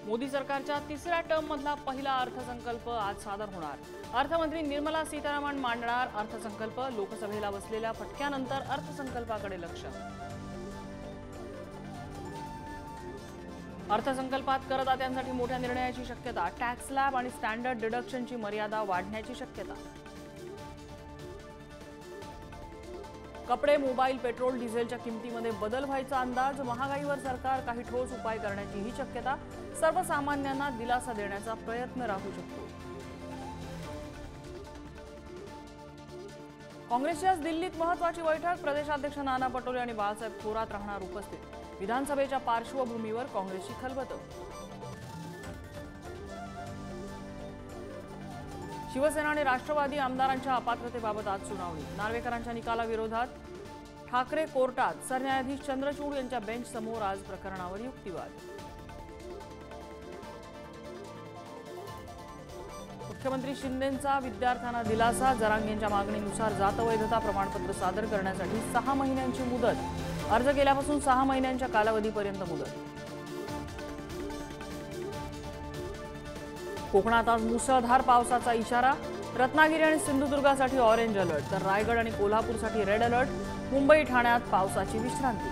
मोदी सरकारच्या तिसऱ्या टर्ममधला पहिला अर्थसंकल्प आज सादर होणार। अर्थमंत्री निर्मला सीतारामन मांडणार अर्थसंकल्प। लोकसभेला बसलेल्या फटक्यानंतर अर्थसंकल्पाकडे लक्ष। अर्थसंकल्पात करदात्यांसाठी मोठ्या निर्णयाची शक्यता। टॅक्स स्लॅब आणि स्टँडर्ड डिडक्शनची मर्यादा वाढण्याची शक्यता। कपडे, मोबाईल, पेट्रोल, डिझेलच्या किमतीमध्ये बदल व्हायचा अंदाज। महागाईवर सरकार काही ठोस उपाय करण्याचीही शक्यता। सर्वसामान्यांना दिलासा देण्याचा प्रयत्न राहू शकतो। काँग्रेसची आज दिल्लीत महत्त्वाची बैठक। प्रदेशाध्यक्ष नाना पटोले आणि बाळासाहेब थोरात राहणार उपस्थित। विधानसभेच्या पार्श्वभूमीवर काँग्रेसची खलबतं। शिवसेना आणि राष्ट्रवादी आमदारांच्या अपात्रतेबाबत आज सुनावणी। नार्वेकरांच्या निकालाविरोधात ठाकरे कोर्टात। सरन्यायाधीश चंद्रचूड यांच्या बेंच समोर आज प्रकरणावर युक्तिवाद। मुख्यमंत्री शिंदेंचा विद्यार्थ्यांना दिलासा। जरांगेंच्या मागणीनुसार जातवैधता प्रमाणपत्र सादर करण्यासाठी 6 महिन्यांची मुदत। अर्ज केल्यापासून 6 महिन्यांच्या कालावधीपर्यंत मुदत। कोकणात आज मुसळधार पावसाचा इशारा। रत्नागिरी आणि सिंधुदुर्गासाठी ऑरेंज अलर्ट, तर रायगड आणि कोल्हापूरसाठी रेड अलर्ट। मुंबई, ठाण्यात पावसाची विश्रांती।